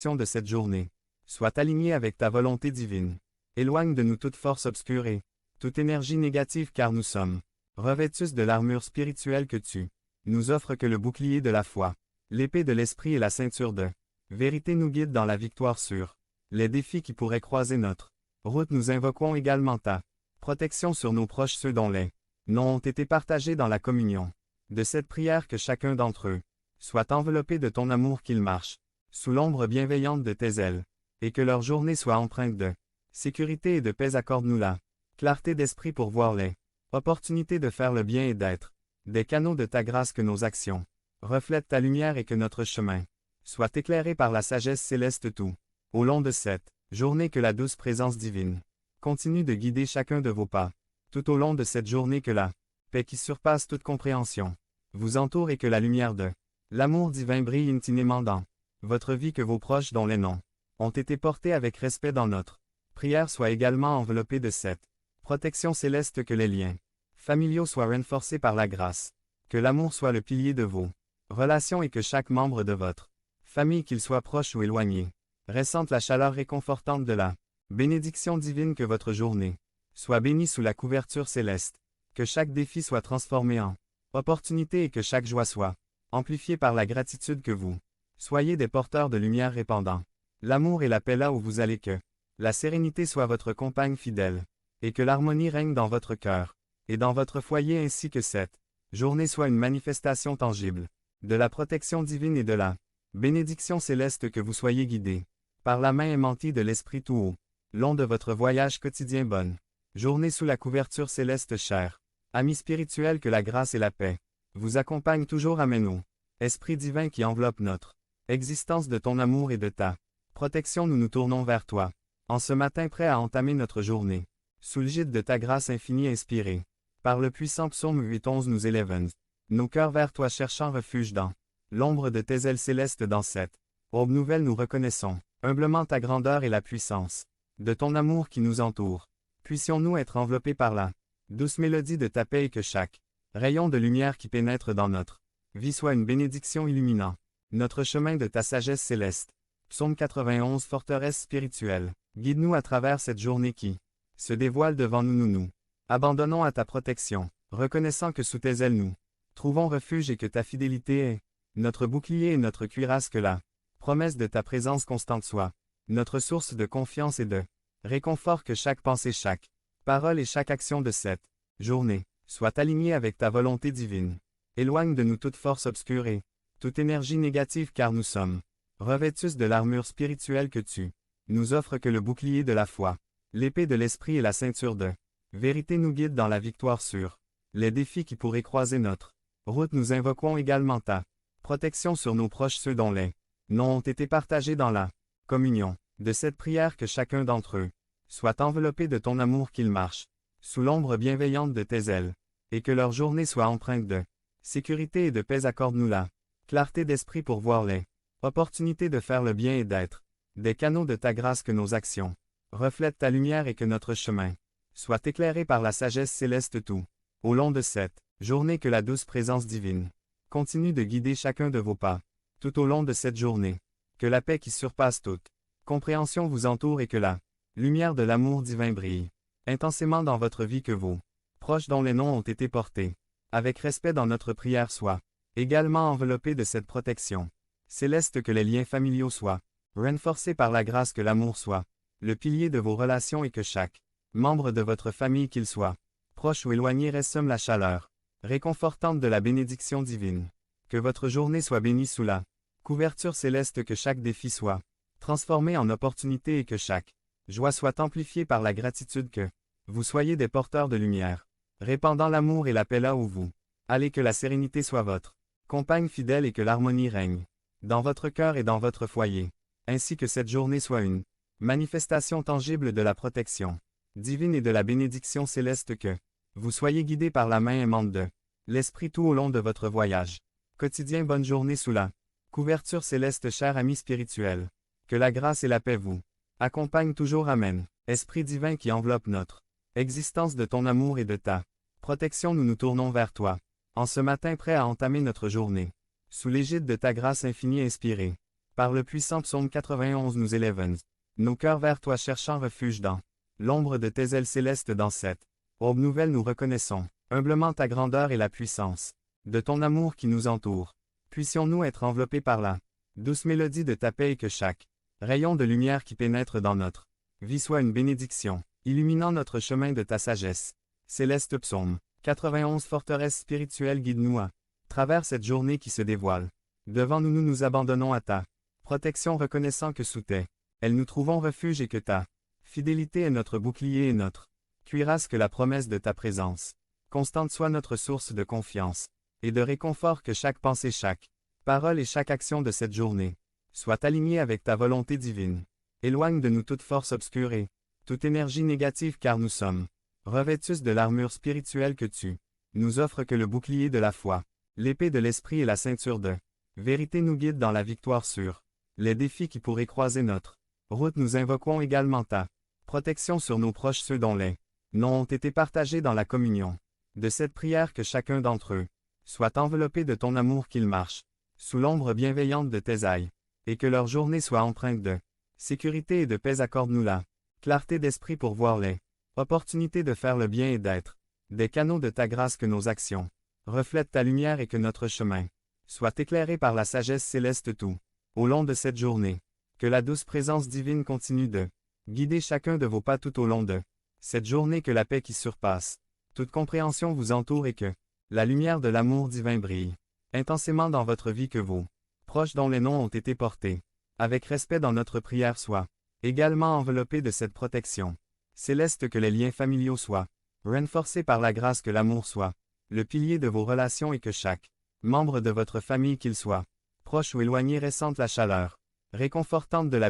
de cette journée soit alignée avec ta volonté divine. Éloigne de nous toute force obscure et toute énergie négative car nous sommes revêtus de l'armure spirituelle que tu nous offres que le bouclier de la foi, l'épée de l'esprit et la ceinture de vérité nous guident dans la victoire sur les défis qui pourraient croiser notre route. Nous invoquons également ta protection sur nos proches, ceux dont les noms ont été partagés dans la communion de cette prière, que chacun d'entre eux soit enveloppé de ton amour, qu'ils marchent sous l'ombre bienveillante de tes ailes, et que leur journée soit empreinte de sécurité et de paix. Accorde-nous la clarté d'esprit pour voir les opportunités de faire le bien et d'être des canaux de ta grâce, que nos actions reflètent ta lumière et que notre chemin soit éclairé par la sagesse céleste tout au long de cette journée. Que la douce présence divine continue de guider chacun de vos pas tout au long de cette journée. Que la paix qui surpasse toute compréhension vous entoure et que la lumière de l'amour divin brille intimement dans votre vie. Que vos proches dont les noms ont été portés avec respect dans notre prière soient également enveloppés de cette protection céleste. Que les liens familiaux soient renforcés par la grâce. Que l'amour soit le pilier de vos relations et que chaque membre de votre famille, qu'il soit proche ou éloigné, ressente la chaleur réconfortante de la bénédiction divine. Que votre journée soit bénie sous la couverture céleste. Que chaque défi soit transformé en opportunité et que chaque joie soit amplifiée par la gratitude. Que vous soyez des porteurs de lumière répandant l'amour et la paix là où vous allez. Que la sérénité soit votre compagne fidèle, et que l'harmonie règne dans votre cœur et dans votre foyer, ainsi que cette journée soit une manifestation tangible de la protection divine et de la bénédiction céleste. Que vous soyez guidés par la main aimantie de l'Esprit tout au long de votre voyage quotidien. Bonne journée sous la couverture céleste, chers amis spirituels. Que la grâce et la paix vous accompagnent toujours. Amen. Ô Esprit divin qui enveloppe notre existence de ton amour et de ta protection, nous nous tournons vers toi en ce matin, prêts à entamer notre journée sous le gîte de ta grâce infinie. Inspirée par le puissant psaume 8:11, nous élevons nos cœurs vers toi, cherchant refuge dans l'ombre de tes ailes célestes. Dans cette aube nouvelle, nous reconnaissons humblement ta grandeur et la puissance de ton amour qui nous entoure. Puissions-nous être enveloppés par la douce mélodie de ta paix, et que chaque rayon de lumière qui pénètre dans notre vie soit une bénédiction illuminant notre chemin de ta sagesse céleste. Psaume 91. Forteresse spirituelle, guide-nous à travers cette journée qui se dévoile devant nous. Nous nous abandonnons à ta protection, reconnaissant que sous tes ailes nous trouvons refuge et que ta fidélité est notre bouclier et notre cuirasse. Que la promesse de ta présence constante soit notre source de confiance et de réconfort. Que chaque pensée, chaque parole et chaque action de cette journée soit alignée avec ta volonté divine. Éloigne de nous toute force obscure et toute énergie négative, car nous sommes revêtus de l'armure spirituelle que tu nous offres. Que le bouclier de la foi, l'épée de l'esprit et la ceinture de vérité nous guident dans la victoire sur les défis qui pourraient croiser notre route. Nous invoquons également ta protection sur nos proches, ceux dont les noms ont été partagés dans la communion de cette prière. Que chacun d'entre eux soit enveloppé de ton amour, qu'ils marchent sous l'ombre bienveillante de tes ailes, et que leur journée soit empreinte de sécurité et de paix. Accorde-nous la clarté d'esprit pour voir les opportunités de faire le bien et d'être des canaux de ta grâce. Que nos actions reflètent ta lumière et que notre chemin soit éclairé par la sagesse céleste tout au long de cette journée. Que la douce présence divine continue de guider chacun de vos pas tout au long de cette journée. Que la paix qui surpasse toute compréhension vous entoure et que la lumière de l'amour divin brille intensément dans votre vie. Que vos proches dont les noms ont été portés avec respect dans notre prière soient également enveloppés de cette protection céleste. Que les liens familiaux soient renforcés par la grâce. Que l'amour soit le pilier de vos relations et que chaque membre de votre famille, qu'il soit proche ou éloigné, ressent la chaleur réconfortante de la bénédiction divine. Que votre journée soit bénie sous la couverture céleste. Que chaque défi soit transformé en opportunité et que chaque joie soit amplifiée par la gratitude. Que vous soyez des porteurs de lumière, répandant l'amour et la paix là où vous allez. Que la sérénité soit votre compagne fidèle et que l'harmonie règne dans votre cœur et dans votre foyer. Ainsi que cette journée soit une manifestation tangible de la protection divine et de la bénédiction céleste. Que vous soyez guidés par la main aimante de l'Esprit tout au long de votre voyage quotidien. Bonne journée sous la couverture céleste, chers amis spirituels. Que la grâce et la paix vous accompagnent toujours. Amen. Esprit divin qui enveloppe notre existence de ton amour et de ta protection, nous nous tournons vers toi en ce matin, prêts à entamer notre journée sous l'égide de ta grâce infinie. Inspirée Par le puissant psaume 91 nous élèvons. Nos cœurs vers toi cherchant refuge dans l'ombre de tes ailes célestes dans cette aube nouvelle nous reconnaissons humblement ta grandeur et la puissance de ton amour qui nous entoure. Puissions-nous être enveloppés par la douce mélodie de ta paix et que chaque rayon de lumière qui pénètre dans notre vie soit une bénédiction, illuminant notre chemin de ta sagesse. Céleste psaume 91 forteresse spirituelle guide-nous à travers cette journée qui se dévoile. Devant nous nous nous abandonnons à ta protection reconnaissant que sous tes ailes nous trouvons refuge et que ta fidélité est notre bouclier et notre cuirasse que la promesse de ta présence constante soit notre source de confiance et de réconfort que chaque pensée, chaque parole et chaque action de cette journée soit alignée avec ta volonté divine. Éloigne de nous toute force obscure et toute énergie négative car nous sommes revêtus de l'armure spirituelle que tu nous offres que le bouclier de la foi, l'épée de l'esprit et la ceinture de vérité nous guident dans la victoire sur les défis qui pourraient croiser notre route. Nous invoquons également ta protection sur nos proches, ceux dont les noms ont été partagés dans la communion de cette prière, que chacun d'entre eux soit enveloppé de ton amour, qu'ils marchent sous l'ombre bienveillante de tes ailes, et que leur journée soit empreinte de sécurité et de paix. Accorde-nous la clarté d'esprit pour voir les opportunités de faire le bien et d'être des canaux de ta grâce, que nos actions reflètent ta lumière et que notre chemin soit éclairé par la sagesse céleste tout au long de cette journée. Que la douce présence divine continue de guider chacun de vos pas tout au long de cette journée, que la paix qui surpasse toute compréhension vous entoure et que la lumière de l'amour divin brille intensément dans votre vie, que vos proches dont les noms ont été portés avec respect dans notre prière soient également enveloppés de cette protection céleste, que les liens familiaux soient renforcés par la grâce, que l'amour soit le pilier de vos relations et que chaque membre de votre famille, qu'il soit proche ou éloigné, ressente la chaleur réconfortante de la bénédiction